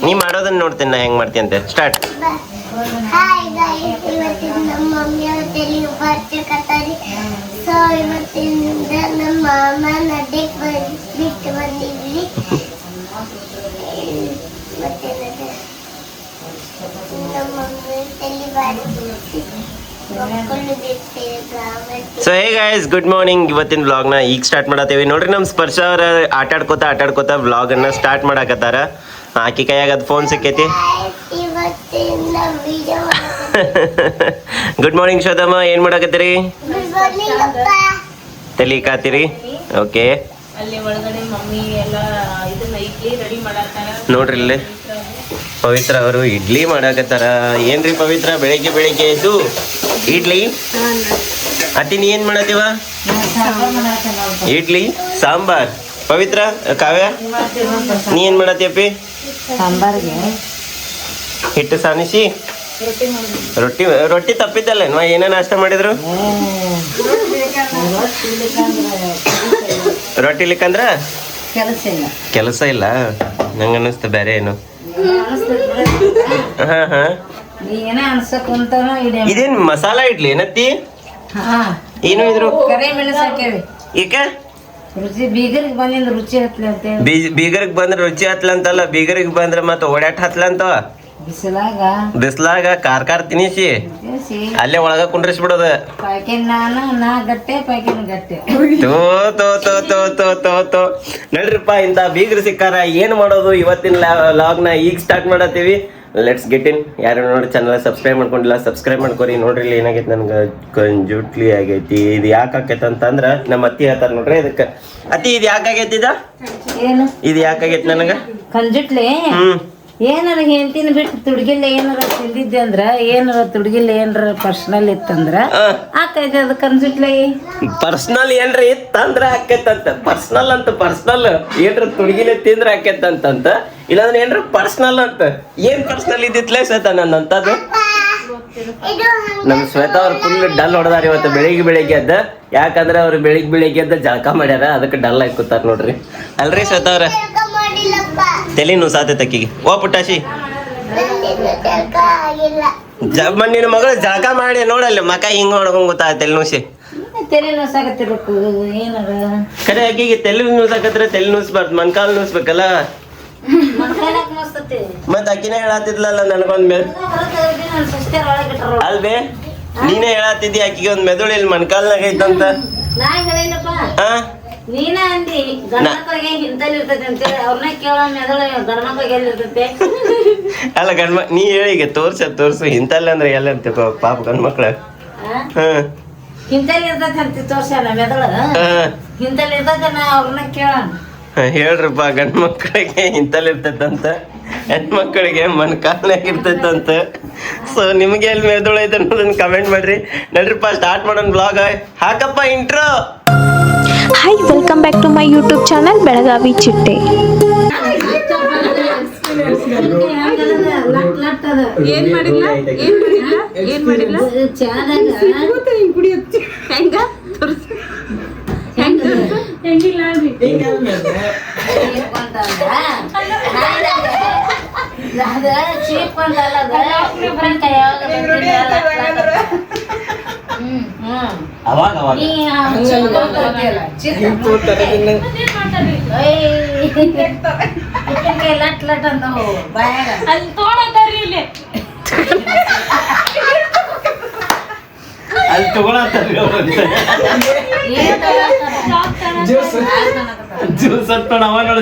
ನೀ ಮಾಡೋದನ್ನ ನೋಡ್ತೀನಿ ನಾ ಹೆಂಗ್ ಮಾಡ್ತೀನಿ ಅಂತ. ಸ್ಟಾರ್ಟ್. ಹಾಯ್ ಗೈಸ್, ಇವತ್ತಿನ ನಮ್ಮ ಮಮ್ಮಿ ಅವತ್ತಲ್ಲಿ ಬರ್ತಿರ್ತಾರೆ. ಸೊ ಇವತ್ತಿಂದ ನಮ್ಮ ಮಾಮ ನದಿಗೆ ಬಿಟ್ಟು ಬಂದಿದ್ವಿ. ಮತ್ತೆ ನಮ್ಮ ಮಮ್ಮಿ ತಲೆ ಬಾರಿ so hey guys, good morning. ಇವತ್ತಿನ ವ್ಲಾಗ್ನ ಈಗ ಸ್ಟಾರ್ಟ್ ಮಾಡತ್ತೇವಿ ನೋಡ್ರಿ. ನಮ್ಮ ಸ್ಪರ್ಶ ಅವ್ರ ಆಟಾಡ್ಕೋತ ವ್ಲಾಗನ್ನ ಸ್ಟಾರ್ಟ್ ಮಾಡಾಕತ್ತಾರ. ಆಕಿ ಕೈಯಾಗ ಅದು ಫೋನ್ ಸಿಕ್ಕೈತಿ. ಗುಡ್ ಮಾರ್ನಿಂಗ್ ಶೋಧಮ್ಮ, ಏನ್ ಮಾಡಾಕತ್ತೀರಿ? ತಲಿ ಕಾತೀರಿ? ಓಕೆ. ಅಲ್ಲಿ ಒಳಗಡೆ ಮಮ್ಮಿ ಎಲ್ಲ ಇದನ್ನ ಇಡ್ಲಿ ರೆಡಿ ಮಾಡಾತಾರ ನೋಡ್ರಿ ಇಲ್ಲಿ ಪವಿತ್ರ ಅವರು ಇಡ್ಲಿ ಮಾಡಾಕತ್ತಾರ. ಏನ್ರಿ ಪವಿತ್ರ, ಬೆಳಿಗ್ಗೆ ಎದ್ದು ಇಡ್ಲಿ? ಅತ್ತಿ ನೀ ಏನ್ ಮಾಡತ್ತೀವ? ಇಡ್ಲಿ ಸಾಂಬಾರ್. ಪವಿತ್ರ, ಕಾವ್ಯ ನೀ ಏನ್ ಮಾಡತ್ತೀಯಪ್ಪಿ? ಸಾಂಬಾರ್ಗೆ ಹಿಟ್ಟು ಸಾನಿಸಿ ರೊಟ್ಟಿ ತಪ್ಪಿದ್ದಲ್ಲ ಏನೇ ನಾಷ್ಟ ಮಾಡಿದ್ರು? ರೊಟ್ಟಿ ಇಲ್ಲಿಕಂದ್ರ ಕೆಲಸ ಇಲ್ಲ ನಂಗೆ ಅನ್ನಿಸ್ತ ಬೇರೆ ಏನು. ಇದೇನ್ ಮಸಾಲಾ ಇಡ್ಲಿ ಏನತ್ತಿ? ಏನು ಇದ್ರು ಈಗ ಬೀಗರಿಗೆ ಬಂದಿಂದ ರುಚಿ ಹತ್ಲಿ ಅಂತ ಬೀಗರಿಗೆ ಬಂದ್ರೆ ರುಚಿ ಹತ್ಲ ಅಂತಲ್ಲ, ಬೀಗರಿಗೆ ಬಂದ್ರೆ ಮತ್ತೆ ಓಡಾಟ ಹತ್ಲ ಅಂತ. ಬಿಸ್ಲಾಗ ಕಾರ್ ತಿನ್ನಿಸಿ ಅಲ್ಲೇ ಒಳಗ ಕುಂಡ್ರಿಸಿ ಬಿಡೋದ. ನಡ್ರಿಪ್ಪ, ಇಂತ ಬೀಗ್ರು ಸಿಕ್ಕಾರ, ಏನ್ ಮಾಡೋದು? ಇವತ್ತಿನ ಲಾಗ್ನ ಈಗ ಸ್ಟಾರ್ಟ್ ಮಾಡತ್ತೀವಿ. Let's get in. ಯಾರು ನೋಡಿ ಚಾನಲ್ ಸಬ್ಸ್ಕ್ರೈಬ್ ಮಾಡ್ಕೊಂಡಿಲ್ಲ, ಸಬ್ಸ್ಕ್ರೈಬ್ ಮಾಡ್ಕೊರಿ. ನೋಡ್ರಿ ಇಲ್ಲಿ ಏನಾಗೈತಿ, ನನ್ಗೆ ಕಂಜುಟ್ಲಿ ಆಗೈತಿ. ಇದು ಯಾಕೆ ಆಕೈತೆ ಅಂತಂದ್ರ ನಮ್ಮ ಅತ್ತಿ ಹೇಳ್ತಾರ ನೋಡ್ರಿ. ಇದಕ್ಕೆ ಅತ್ತಿ ಇದು ಯಾಕೆ ಆಗೈತಿ? ಇದು ಯಾಕೆ ಆಗೈತಿ ನನಗ ಕಂಜುಟ್ಲಿ? ಏನಾರ ಹೆಂಡತಿನ ಬಿಟ್ಟು ತುಡ್ಗಿಲ್ಲ ಏನಾರ ತಿಂದಿದ್ದೆ ಅಂದ್ರ, ಏನಾರ ತುಡ್ಗಿಲ್ಲ ಏನಾರ ಪರ್ಸನಲ್ ಇತ್ತಂದ್ರ ಆಕೈತೆ. ಅದು ಕಂಜುಟ್ಲಿ ಪರ್ಸನಲ್ ಏನ್ರ ಇತ್ತಂದ್ರ ಆಕೈತಂತ. ಪರ್ಸನಲ್ ಅಂತ ಪರ್ಸನಲ್ ಏನ್ರ ತುಡ್ಗಿಲೆ ತಿಂದ್ರ ಆಕೈತಂತ, ಇಲ್ಲಾಂದ್ರೆ ಏನ್ರ ಪರ್ಸನಲ್ ಅಂತ. ಏನ್ ಪರ್ಸನಲ್ ಇದ್ದಿತ್ಲೇ ಶ್ವೇತಾ ನನ್ನಂತದ್ದು? ನಮ್ ಶ್ವೇತಾ ಅವ್ರು ಫುಲ್ ಡಲ್ ಹೊಡೆದಾರ ಇವತ್ತು ಬೆಳಿಗ್ಗೆ ಎದ್ದ. ಯಾಕಂದ್ರೆ ಅವ್ರು ಬೆಳಿಗ್ಗೆ ಎದ್ದ ಜಳಕ ಮಾಡ್ಯಾರ, ಅದಕ್ಕೆ ಡಲ್ ಆಗಿ ಕೂತಾರ ನೋಡ್ರಿ. ಅಲ್ರಿ ಶ್ವೇತಾ ಅವ್ರ ತಲೆ ನುಸಾತೆ ತಕ್ಕಿಗೆ. ಓ ಪುಟ್ಟಾಶಿ, ನಿನ್ನ ಮಗಳು ಜಳಕ ಮಾಡಿ ನೋಡಲ್ಲ, ಮಕ ಹಿಂಗ ನೋಡ್ಕೊಂಡ್ ಗೊತ್ತಾ ತಲೆ ನುಸಿ. ತಲೆ ನುಸಾಕತ್ತಿರ್ಬೇಕು ಏನಾರ ಕರೆ ಆಕಿಗೆ ತಲೆ ನುಸಾಕತ್ರ ತಲೆ ನುಸ್ಬಾರ್ದು, ಮನ್ಕಾಲ್ ನುಸ್ಬೇಕಲ್ಲ. ಮತ್ ಅಕ್ಕಿನೇ ಹೇಳತ್ತಿದ್ಲಲ್ಲ ನನಗೊಂದ್ ಅಲ್ವೇ? ನೀನೇ ಹೇಳತ್ತಿದ್ದಿ ಆಕಿಗೆ ಒಂದ್ ಮೆದುಳು ಇಲ್ಲಿ ಮನ್ಕಾಲ್ನಾಗ ಐತಂತ. ನೀನ ಅಂದಿ ಗಂಡ್ಮಕ್ಳಿಗೆ ಇಂತಲ್ಲಿ ಇರ್ತೈತೆ ಅಂತೇಳಿ ಅವ್ರನ್ನ ಕೇಳೋ ಮೆದಳು ಗಂಡ್ಮಕ್ಳಿಗೆ ಎಲ್ಲಿ ಇರ್ತೈತೆ? ಅಲ್ಲ ನೀ ಹೇಳಿ ಈಗ ತೋರ್ಸು ಇಂತಲ್ಲ ಅಂದ್ರೆ ಎಲ್ಲ ಅಂತ ಪಾಪ ಗಂಡ್ಮಕ್ಳ ಇಂತಲ್ಲಿ ಇರ್ತೈತೆ ಅಂತ ತೋರ್ಸಲ್ಲ ಮೆದಳು. ಇಂತಲ್ಲಿ ಇರ್ತೈತೆ ನಾ ಅವ್ರನ್ನ ಕೇಳೋಣ. ಹೇಳ್ರಪ್ಪ, ಗಂಡ್ ಮಕ್ಕಳಿಗೆ ಇಂತಲ್ಲಿ ಇರ್ತೈತಂತ, ಹೆಣ್ಮಕ್ಳಿಗೆ ಮನ್ಕಾಲ್ನಾಗ ಇರ್ತೈತಂತ. ಸೊ ನಿಮ್ಗೆ ಎಲ್ಲಿ ಮೆದುಳು ಐತೆ ಅನ್ನೋದನ್ನ ಕಮೆಂಟ್ ಮಾಡ್ರಿ. ನಡ್ರಿಪ್ಪ ಸ್ಟಾರ್ಟ್ ಮಾಡೋಣ ಬ್ಲಾಗ್. ಹಾಕಪ್ಪ intro. Hi, welcome back to my YouTube channel Belagavi Chitte. ಏನ್ ಮಾಡಿಲ್ಲ ಲಟ್ ಅಂತ ಅಲ್ಲಿ ತೋಡತಾರ್ರಿ ಇಲ್ಲಿ ಅಲ್ಲಿ ತಗೊಳತ್ತಾರ ಜ್ಯೂಸ್ ಅಂತ ಅವ ನೋಡ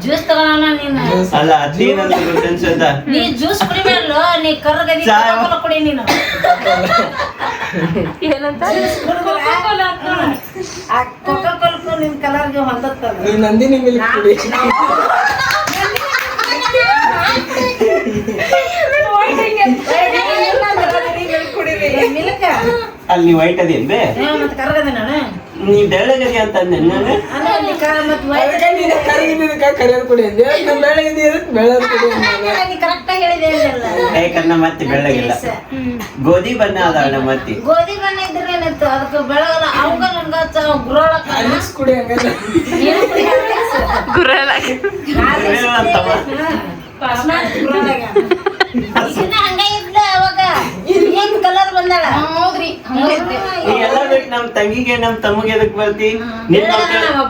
ಜ್ಯೂಸ್ ತಗೋಣ ನೀನು. ಅಲ್ಲ ಅದೇನಂತ ಗೊತ್ತನ್ಸದ, ನೀ ಜ್ಯೂಸ್ ಕುಡಿಬೇಡ, ನೀ ಕರ್ರಗದಿ ಕುಡಿ ನೀನು. ಏನಂತ ಆ ಕೋಕೋ ಕೋಲಾ ನಿನ್ ಕಲರ್ಗೆ ಹೊಂದತ್ತದ. ನಂದಿನಿ ಮಿಲ್ಕ್ ಕುಡಿ. ಮಿಲ್ಕ್ ಅಲ್ಲಿ ವೈಟ್ ಅದೇನ್ ಬೇ? ಮತ್ತೆ ಕರ್ರಗದೆ ನಾನು ನೀ ಬೆಳ್ಳಗದಿ ಅಂತ ಅಂದೆ ನಾನು. ಕರಿಯೋದು ಕುಡಿ ಅಂದೆ ಬೆಳೆಯೋದು ಕುಡಿ ಕರೆಕ್ಟ್ ಆಗಿ ಹೇಳಿದೆ ಏ ಕಣ್ಣ ಮತ್ತೆ ಬೆಳ್ಳಗಿಲ್ಲ ಗೋಧಿ ಬಣ್ಣ ಅದಾಳ ಮತ್ತೆ ಗೋಧಿ ಬಣ್ಣ ಇದ್ರೆ ಏನಿತ್ತು ಅದಕ್ಕೆ ಬೆಳಗಲ್ಲ ಅವಾಗ ನನ್ಗ ಗುರೋಳಕ ಅಲಿಕ್ಸ್ ಕುಡಿ ಹಂಗಲ್ಲ ಹಂಗ ಇದ್ದ ಅವಾಗ ಏನ್ ಕಲರ್ ಬಂದಾಳ ಹೌದ್ರಿ ಎಲ್ಲ ಬಿಟ್ಟು ನಮ್ ತಂಗಿಗೆ ನಮ್ ತಮ್ಮಗೆ ಎದಕ್ ಬರ್ತಿ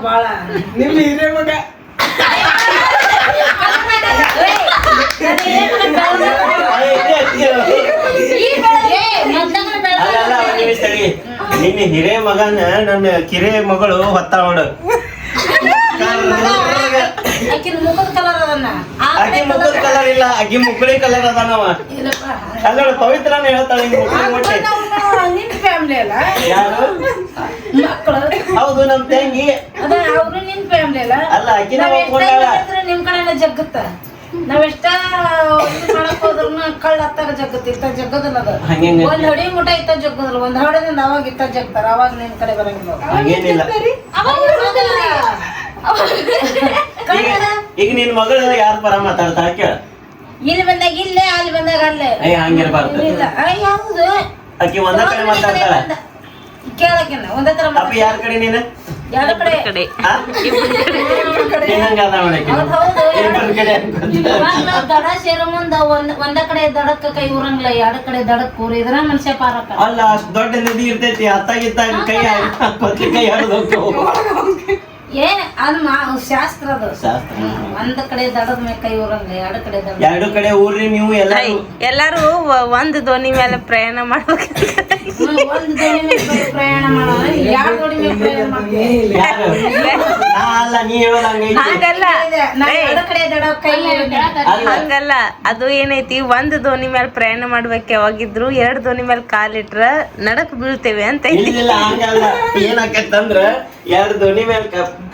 ಬಾಳ ನಿಮ್ ಹಿರೇ ಮಗ ಅಲ್ಲ ಸರಿ ನಿನ್ನ ಹಿರೇ ಮಗನ ನನ್ನ ಕಿರೇ ಮಗಳು ಹೊತ್ತಾಳ ನೋಡು ಆಕಿನ ಮುಖದ ಕಲರ್ ಅದನ್ನ ಆಕಿ ಮುಖದ ಕಲರ್ ಇಲ್ಲ ಆಕಿ ಮುಕ್ಕಳಿ ಕಲರ್ ಅದಾನವ ಅಲ್ಲ ಪವಿತ್ರನ ಹೇಳ್ತಾಳೆ ನಿನ್ ಫ್ಯಾಮಿಲಿ ಅಲ್ಲ ಯಾರು ಮಕ್ಕಳು ಹೌದು ನಮ್ ತಂಗಿ ಅದ ಅವ್ರು ನಿನ್ ಫ್ಯಾಮಿಲಿ ಅಲ್ಲ ಅಲ್ಲ ಆಕಿನ ಒಪ್ಕೊಂಡಾಳ ನಿಮ್ ಕಡೆನ ಜಗ್ಗತ್ತ ನಾವೆಷ್ಟ ಮಾಡಕ್ ಹೋದ್ರು ಕಳ್ಳ ಹತ್ತಾರ ಜಗ್ಗತ್ತ ಇತ್ತ ಜಗ್ಗದಲ್ಲ ಅದು ಹಂಗೇನ್ ಒಂದ್ ಹೊಡಿ ಮುಟ ಇತ್ತ ಜಗ್ಗದಲ್ಲ ಒಂದ್ ಹೊಡೆದಿಂದ ಅವಾಗ ಇತ್ತ ಜಗ್ತಾರ ಅವಾಗ ನಿಮ್ ಕಡೆ ಬರಂಗಿಲ್ಲ ಹಂಗೇನಿಲ್ಲ ಈಗ ನಿನ್ ಮಗಳು ಯಾರ ಪರ ಮಾತಾಡ್ತಾಳ ಕೇಳ ಇಲ್ಲಿ ಬಂದಾಗ ಇಲ್ಲೇ ಅಲ್ಲಿ ಬಂದಾಗ ಅಲ್ಲೇ ಹಂಗಿರ್ಬಾರ್ದು ಯಾವ್ದು ಆಕಿ ಒಂದ ಕಡೆ ಮಾತಾಡ್ತಾಳ ಕೇಳಕಿನ ಒಂದೇ ತರ ಅಪ್ಪ ಯಾರ ಕಡೆ ನೀನು ಯಾರ ಕಡೆ ನಿನ್ನಂಗ ಅದ ನೋಡಕ್ಕೆ ಇಬ್ಬರ ಕಡೆ ಇವಾಗ ನಾವ್ ದಡ ಸೇರೋ ಮುಂದ ಒಂದ ಕಡೆ ದಡಕ್ಕ ಕೈ ಊರಂಗಿಲ್ಲ ಎರಡ ಕಡೆ ದಡಕ್ ಊರಿದ್ರ ಮನುಷ್ಯ ಪಾರಕ್ಕ ಅಲ್ಲ ಅಷ್ಟ್ ದೊಡ್ಡ ನದಿ ಇರ್ತೈತಿ ಅತ್ತಾಗಿತ್ತಾಗ ಕೈ ಹಾಡೋದು ಏ ಅದ್ ಶಾಸ್ತ್ರ ಅದು ಶಾಸ್ತ್ರ ಒಂದ್ ಕಡೆ ದಡದ ಮೇಲೆ ಕೈ ಊರಂಗಿಲ್ಲ ಎರಡ ಕಡೆ ದಡ ಎರಡು ಕಡೆ ಊರ್ರಿ ನೀವು ಎಲ್ಲಾರು ಒಂದು ದೋಣಿ ಮೇಲೆ ಪ್ರಯಾಣ ಮಾಡ್ಬೇಕು ಒಂದ್ ದೋಣಿ ಮೇಲೆ ಪ್ರಯಾಣ ಮಾಡೋಣ ಎರಡ್ ದೋಣಿ ಮೇಲೆ ಪ್ರಯಾಣ ಮಾಡ್ತೀವಿ ಯಾರು ನಾ ಅಲ್ಲ ನೀ ಹೇಳೋದು ಹಂಗೈತಿ ಹಂಗಲ್ಲ ನಾವ್ ಎರಡ ಕಡೆ ದಡ ಕೈ ಹಂಗಲ್ಲ ಅದು ಏನೈತಿ ಒಂದ್ ದೋಣಿ ಮೇಲೆ ಪ್ರಯಾಣ ಮಾಡ್ಬೇಕು ಯಾವಾಗಿದ್ರು ಎರಡ್ ದೋಣಿ ಮೇಲೆ ಕಾಲಿಟ್ರ ನಡಕ್ ಬೀಳ್ತೇವೆ ಅಂತ ಐತಿ. ಇಲ್ಲ ಹಂಗಲ್ಲ ಏನಾಕತ್ತಂದ್ರ ಎರಡು ದೋಣಿ ಮೇಲೆ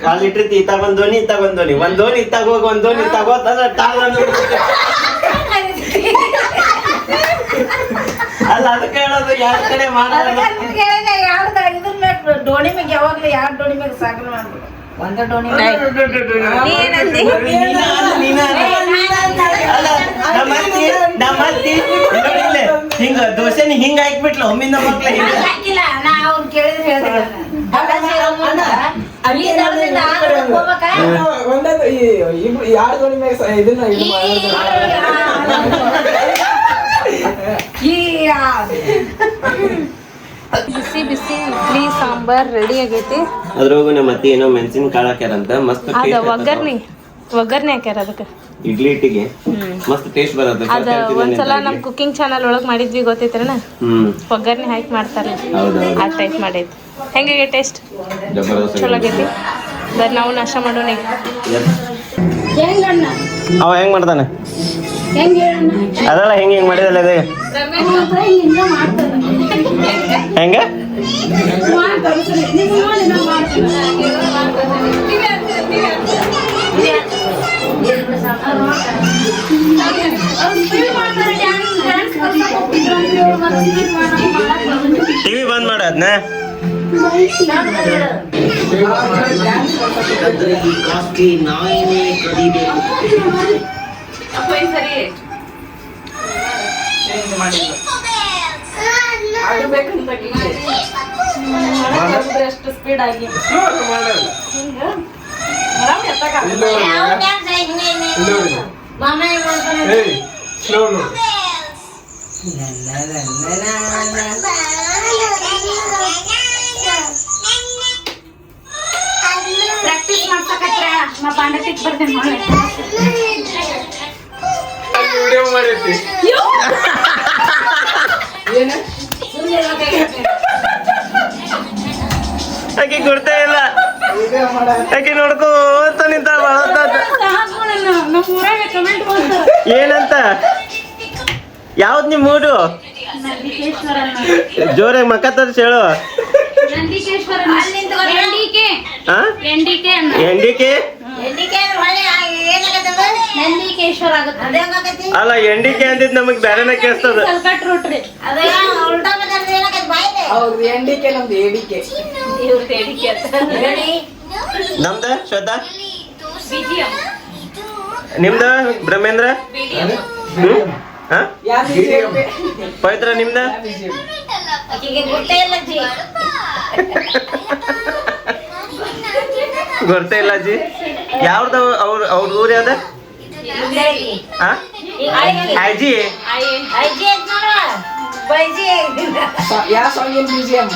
ಕಾಲಿಟ್ಟಿರ್ತಿ ಇತ್ತಾಗ ಒಂದ್ ದೋಣಿ ಇತ್ತಾಗ ಒಂದ್ ದೋಣಿ ಒಂದ್ ದೋಣಿ ಇತ್ತಾಗ ಹೋಗಿ ಒಂದ್ ದೋಣಿ ಇತ್ತಾಗ ಹೋತಂದ್ರ ಟಾಲ್ ಅಲ್ಲ ಅದಕ್ಕೆ ಹೇಳೋದು ಎರಡ್ ಕಡೆ ಮಾಡೋದು ಇದ್ರ ಮ್ಯಾಗ ಡೋಣಿ ಮ್ಯಾಗ ಯಾವಾಗ್ಲೂ ಎರಡ್ ಡೋಣಿ ಮ್ಯಾಗ ಸಾಗಣೆ ಮಾಡ್ಬೇಕು ಒಂದ ಡೋಣಿ ಏನಂದಿ ಹಿಂಗ ದೋಸೆನಿ ಹಿಂಗ ಹಾಕ್ಬಿಟ್ಲ ಒಮ್ಮಿಂದ ಮಕ್ಳ ಹಾಕಿಲ್ಲ ನಾ ಅವ್ರು ಕೇಳಿದ್ರೆ ಹೇಳಿದ್ರೆ ಒಂದೊಂದು ಇಬ್ರು ಯಾರು ದೋಣಿ ಮ್ಯಾಗ ಇದನ್ನ ಇದು ಬಿಸಿ ಬಿಸಿ ಇಡ್ಲಿ ಸಾಂಬಾರ್ ರೆಡಿ ಆಗೈತಿ. ಅದ್ರಾಗು ನಮ್ಮ ಅತ್ತಿ ಏನೋ ಮೆಣಸಿನ ಕಾಳು ಹಾಕ್ಯಾರಂತ ಮಸ್ತ್ ಅದ ಒಗ್ಗರ್ನಿ ಹಾಕ್ಯಾರ ಅದಕ್ಕೆ ಇಡ್ಲಿ ಹಿಟ್ಟಿಗೆ ಮಸ್ತ್ ಟೇಸ್ಟ್ ಬರುತ್ತೆ ಅದ ಒಂದ್ಸಲ ನಮ್ ಕುಕಿಂಗ್ ಚಾನಲ್ ಒಳಗ್ ಮಾಡಿದ್ವಿ ಗೊತ್ತೈತ್ರನ ಒಗ್ಗರ್ನಿ ಹಾಕಿ ಮಾಡ್ತಾರ ಆ ಟೈಪ್ ಮಾಡೈತಿ. ಹೆಂಗಾಗೈತಿ ಟೇಸ್ಟ್? ಚಲೋ ಆಗೈತಿ. ಬರ್ ನಾವು ನಾಷ್ಟ ಮಾಡೋಣ ಈಗ. ಅವ ಹೆಂಗ್ ಮಾಡ್ತಾನೆ ಅದಲ್ಲ ಹೆಂಗ್ ಮಾಡಿದಲ್ಲ ಅದೇ ಹೆಂಗ ಟಿವಿ ಬಂದ್ ಮಾಡ ಅದ್ನ ಎಷ್ಟು ಸ್ಪೀಡ್ ಆಗಿ ಪ್ರಾಕ್ಟೀಸ್ ಮಾಡ್ಸಕತ್ರ ನಾ ಪಾಂಡತಿಕ್ ಬರ್ತೇನೆ ಮಾಡಿ ವಿಡಿಯೋ ಮಾಡೈತಿ ಏನ ಆಕಿ ಕೊಡ್ತಾ ಇಲ್ಲ ವಿಡಿಯೋ ಮಾಡ ಆಕಿ ನೋಡ್ಕೋತ ನಿಂತ ಏನಂತ ಯಾವ್ದು ನಿಮ್ ಮೂಡು ಜೋರಾಗಿ ಮಕ್ಕ ತೋರಿಸಿ ಹೇಳು ಎಂಡಿಕೆ ನಂದಿಕೇಶ್ವರ ಆಗುತ್ತೆ ಅಲ್ಲ ಎಂಡಿಕೆ ಅಂದಿದ್ ನಮಗ್ ಬೇರೆನ ಕೇಳಿಸ್ತದ ಹೌದು ಎಂಡಿಕೆ ನಮ್ದು ಏಡಿಕೆ ನಮ್ದ ಶ್ವೇತಾ ನಿಮ್ದ ಬ್ರಹ್ಮೇಂದ್ರ ಹಾ ಪವಿತ್ರ ನಿಮ್ದ ಗೊತ್ತಿಲ್ಲ ಅಜ್ಜಿ ಯಾವ್ದ ಅವ್ರ ಊರ್ ಯಾವ್ದ ಅಜ್ಜಿ ಯಾವ ಸಾಂಗ್ ಏನ್ BGM?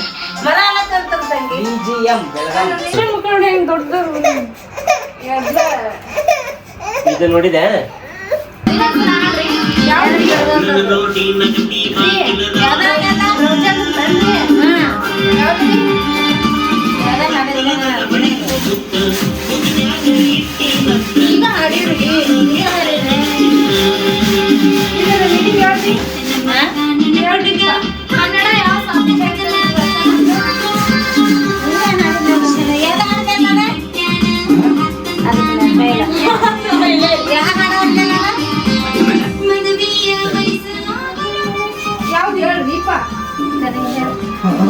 BGM ಬೆಳಗಾವಿ. ಇದು ನೋಡಿದೆ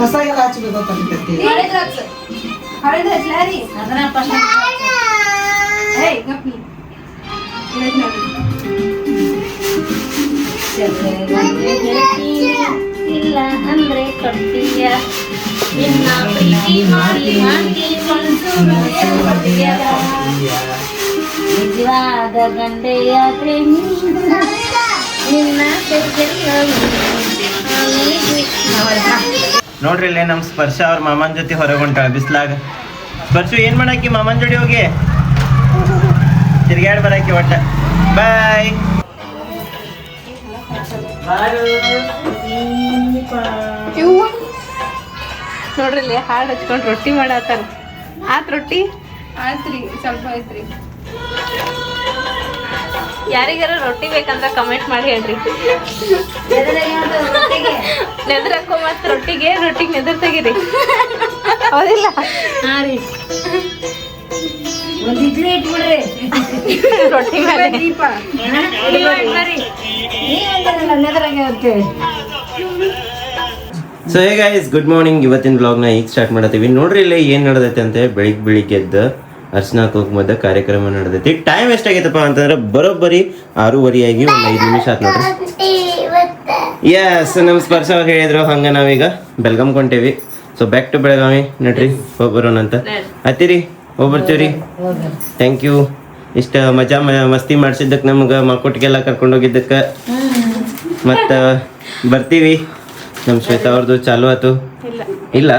ಹೊಸಗೆಲ್ಲ ಹಚ್ಚಬೇಕು ಗೊತ್ತಾಗ್ತೈತಿ. ಇಲ್ಲ ಅಂದ್ರೆ ಕೊಡ್ತೀಯ ಇನ್ನ ಪ್ರೀತಿ ಮಾಡಿ ಮಾಡಿ ಮನಸ್ಸು ಕೊಡ್ತೀಯ ನಿಜವಾದ ಗಂಡೆಯಾದ್ರೆ ನಿನ್ನ ನೋಡ್ರಿ ಇಲ್ಲೇ ನಮ್ ಸ್ಪರ್ಶ ಅವ್ರ ಮಾಮನ್ ಜೊತೆ ಹೊರಗೆ ಹೊಂಟಾಳ ಬಿಸ್ಲಾಗ. ಸ್ಪರ್ಶು ಏನ್ ಮಾಡಾಕಿ ಮಾಮನ್ ಜೋಡಿ ಹೋಗಿ ತಿರ್ಗಾಡ್ ಬರಾಕಿ ಒಟ್ಟ. ಬಾಯ್. ನೋಡ್ರಿ ಇಲ್ಲಿ ಹಾಡು ಹಚ್ಕೊಂಡು ರೊಟ್ಟಿ ಮಾಡತ್ತಾರ. ಆತ್ ರೊಟ್ಟಿ ಆಯ್ತ್ರಿ ಸ್ವಲ್ಪ ಐತ್ರಿ. ಯಾರಿಗಾರ ರೊಟ್ಟಿ ಬೇಕಂತ ಕಮೆಂಟ್ ಮಾಡಿ ಹೇಳ್ರಿ. ನೆದ್ರಕ್ಕೋ ಮತ್ ರೊಟ್ಟಿಗೆ ನೆದರ್ ತೆಗೀರಿ. ಹೌದಿಲ್ಲ? ಹಾ ರೀ ಒಂದ್ ಇಡ್ಲಿ ಇಟ್ಬಿಡ್ರಿ ರೊಟ್ಟಿ ಮೇಲೆ ದೀಪ ನೆದರಾಗೆ ಹೋಗ್ತೇವೆ. So hey guys, good morning. ಇವತ್ತಿನ ಬ್ಲಾಗ್ನ ಈಗ ಸ್ಟಾರ್ಟ್ ಮಾಡತ್ತೀವಿ. ನೋಡ್ರಿ ಇಲ್ಲಿ ಏನ್ ನಡೆದೈತೆ ಅಂತ. ಬೆಳಿಗ್ಗೆ ಎದ್ದು ಅರ್ಶನ ಕುಂಕುಮದ ಕಾರ್ಯಕ್ರಮ ನಡೆದೈತಿ. ಟೈಮ್ ಎಷ್ಟಾಗೈತಪ್ಪ ಅಂತಂದ್ರೆ ಬರೋಬ್ಬರಿ 6:30 ಆಗಿ ಒಂದು 5 ನಿಮಿಷ ಆತ್ ನೋಡ್ರಿ. ಎಸ್, ನಮ್ಮ ಸ್ಪರ್ಶ ಅವ್ರು ಹೇಳಿದ್ರು ಹಂಗ ನಾವೀಗ ಬೆಳಗಾಂ ಕೊಂಟೇವಿ. So back to Belagavi. ನಡ್ರಿ ಹೋಗ್ಬರೋಣ ಅಂತ ಹತ್ತಿರಿ. ಹೋಗ್ಬರ್ತೀವ್ರಿ. ಥ್ಯಾಂಕ್ ಯು ಇಷ್ಟ ಮಜಾ ಮಸ್ತಿ ಮಾಡ್ಸಿದ್ದಕ್ಕೆ, ನಮ್ಗೆ ಮಕ್ಕಳಿಗೆಲ್ಲ ಕರ್ಕೊಂಡೋಗಿದ್ದಕ್ಕೆ. ಮತ್ತು ಬರ್ತೀವಿ. ನಮ್ಮ ಶ್ವೇತಾ ಅವ್ರದ್ದು ಚಾಲು ಆಯ್ತು. ಇಲ್ಲ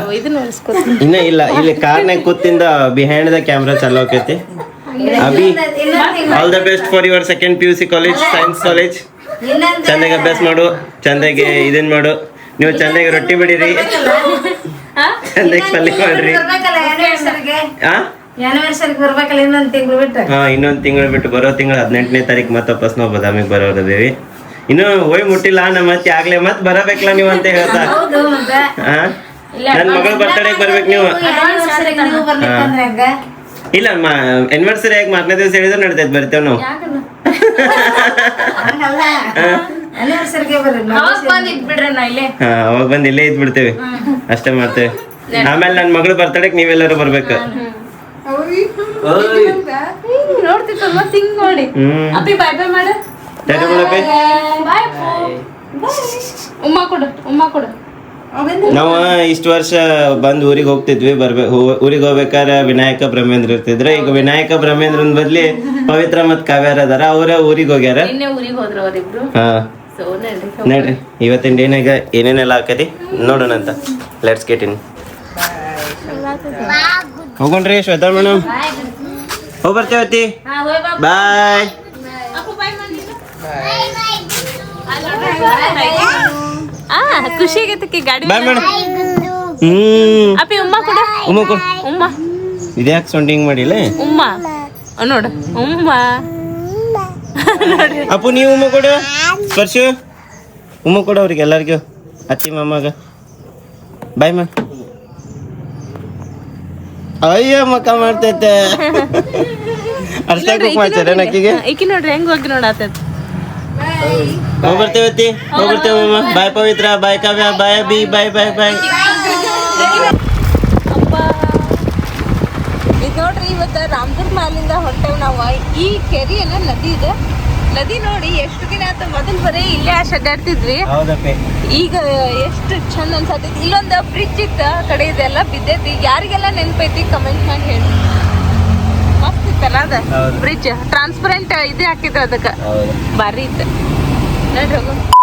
ಇನ್ನ ಇಲ್ಲ, ಇಲ್ಲಿ ಕಾರ್ನಾಗ ಕೂತಿಂದ ಬಿಹೈಂಡ್ ದ ಕ್ಯಾಮ್ರಾ ಚಾಲು ಆಕೈತಿ. Abhi, all the best for your second PUC college, science college. ಚಂದಾಗಿ ಅಭ್ಯಾಸ ಮಾಡು, ಚಂದಾಗಿ ಇದನ್ ಮಾಡು. ನೀವು ಚಂದಾಗಿ ರೊಟ್ಟಿ ಬಿಡಿರಿ, ಚಂದಾಗಿ ಪಲ್ಯ ಮಾಡ್ರಿ. ಬರ್ಬೇಕಲ್ಲ ಇನ್ನೊಂದ್ ತಿಂಗಳು ಬಿಟ್ಟು. ಹಾ, ಇನ್ನೊಂದು ತಿಂಗಳು ಬಿಟ್ಟು ಬರೋ ತಿಂಗಳು 18ನೇ ತಾರೀಕು ಮತ್ತೆ ವಾಪಸ್ ನಾವು ಬದಾಮಿಗೆ ಬರೋದೇವಿ. ಇನ್ನು ಹೋಯ್ ಮುಟ್ಟಿಲ್ಲ, ಮತ್ತೆ ಆಗ್ಲೇ ಮತ್ತೆ ಬರಬೇಕಲ್ಲ ನೀವು ಅಂತ ಹೇಳ್ತಾ. ಹಾ, ನನ್ನ ಮಗಳ ಬರ್ತಡೇಗೆ ಬರ್ಬೇಕು ನೀವು. ಇಲ್ಲ, ಆನಿವರ್ಸರಿ ಆಗಿ 4ನೇ ದಿವಸ ಹೇಳಿದ್ರೆ ನಡ್ತೈತೆ, ಬರ್ತೇವೆ ನಾವು. ಹಾ, ಅವಾಗ ಬಂದು ಇಲ್ಲೇ ಇದ್ ಬಿಡ್ತೇವೆ, ಅಷ್ಟೇ ಮಾಡ್ತೇವೆ. ಆಮೇಲೆ ನನ್ನ ಮಗಳ ಬರ್ತಡೇಗೆ ನೀವೆಲ್ಲರೂ ಬರ್ಬೇಕು. ನೋಡ್ತಿತ್ತು ಮತ್ ಹಿಂಗ್ ನೋಡಿ. ಅಪ್ಪಿ ಬಾಯ್ ಬಾಯ್ ಮಾಡ. ಉಮ್ಮ ಕೊಡು. ನಾವು ಇಷ್ಟು ವರ್ಷ ಬಂದು ಊರಿಗೆ ಹೋಗ್ತಿದ್ವಿ. ಊರಿಗೆ ಹೋಗ್ಬೇಕಾದ್ರೆ ವಿನಾಯಕ ಬ್ರಹ್ಮೇಂದ್ರ ಇರ್ತಿದ್ರೆ. ಈಗ ವಿನಾಯಕ ಬ್ರಹ್ಮೇಂದ್ರನ್ ಬದ್ಲಿ ಪವಿತ್ರ ಮತ್ ಕಾವ್ಯಾರ ಅದಾರ. ಅವ್ರ ಊರಿಗೆ ಹೋಗ್ಯಾರ. ನಿನ್ನೆ ಊರಿಗೆ ಹೋದ್ರು ಅವರಿಬ್ರು. ಹಾ, ನೋಡ್ರಿ ಇವತ್ತಿನ ಡೇನಾಗ ಏನೇನೆಲ್ಲ ಹಾಕತಿ ನೋಡೋಣ ಅಂತ. Let's get in. ಹೋಗೋಣ್ರಿ ಶ್ವೇತಾ ಮೇಡಮ್, ಹೋಗಿ ಬರ್ತೇವತ್ತಿ. ಬಾಯ್. ಖುಷಿ ಆಗೈತಕ್ಕೆ ಗಾಡಿ. Bye madam. ಅಪ್ಪಿ ಉಮ್ಮ ಕೊಡ. ಉಮ್ಮ ಇದ್ಯಾಕೆ ಸೊಂಡಿಂಗ್ ಮಾಡಿಲ್ಲ? ಉಮ್ಮ ನೋಡು, ಉಮ್ಮ. ಅಪ್ಪು ನೀವು ಉಮ್ಮ ಕೊಡು. ಸ್ಪರ್ಶು ಉಮ್ಮ ಕೊಡು ಅವ್ರಿಗೆ ಎಲ್ಲರಿಗೂ, ಅತ್ತಿ ಮಾಮಾಗ. Bye ma'am. ಅಯ್ಯೋ ಮಕ್ಕ ಮಾಡ್ತೈತೆ. ಅರ್ಥ ಮಾಡ್ತಾರೆ ನಕ್ಕಿಗೆ. ಈಕಿ ನೋಡ್ರಿ ಹೆಂಗ್ ಹೋಗಿ ನೋಡಾತೈತಿ. ಹೋಗ್ಬರ್ತೇವತ್ತಿ, ಹೋಗ್ಬರ್ತೇವೆ ಮಾಮ. ಬಾಯ್ ಪವಿತ್ರ, ಬಾಯ್ ಕಾವ್ಯ, ಬಾಯ್ ಅಭಿ, ಬಾಯ್ ಬಾಯ್ ಬಾಯ್. ನೋಡ್ರಿ ಇವತ್ತು ರಾಮದುರ್ಗ ಮ್ಯಾಲಿಂದ ಹೊಂಟೇವ್ ನಾವು. ಈ ಕೆರಿ ಅಲ್ಲ ನದಿ ಇದೆ. ನದಿ ನೋಡಿ ಎಷ್ಟು ದಿನ ಆಯ್ತು. ಮೊದಲು ಬರೀ ಇಲ್ಲೇ ಅಡ್ಡಾಡ್ತಿದ್ವಿ. ಹೌದಪ್ಪಿ. ಈಗ ಎಷ್ಟು ಚಂದ ಅನ್ಸತೈತಿ. ಇಲ್ಲೊಂದು ಬ್ರಿಡ್ಜ್ ಇತ್ತ ಕಡೆ ಇದೆಲ್ಲ ಬಿದ್ದೈತಿ. ಯಾರಿಗೆಲ್ಲ ನೆನಪೈತಿ ಕಮೆಂಟ್ ಮಾಡಿ ಹೇಳಿ. ಮಸ್ತ್ ಇತ್ತಲ್ಲ ಅದ ಬ್ರಿಡ್ಜ್. ಟ್ರಾನ್ಸ್ಪರೆಂಟ್ ಇದು ಹಾಕಿದ್ರ ಅದಕ್ಕೆ. ಬಾರಿ ಇತ್ತು. ನೋಡ್ರಿ ಹೋಗು.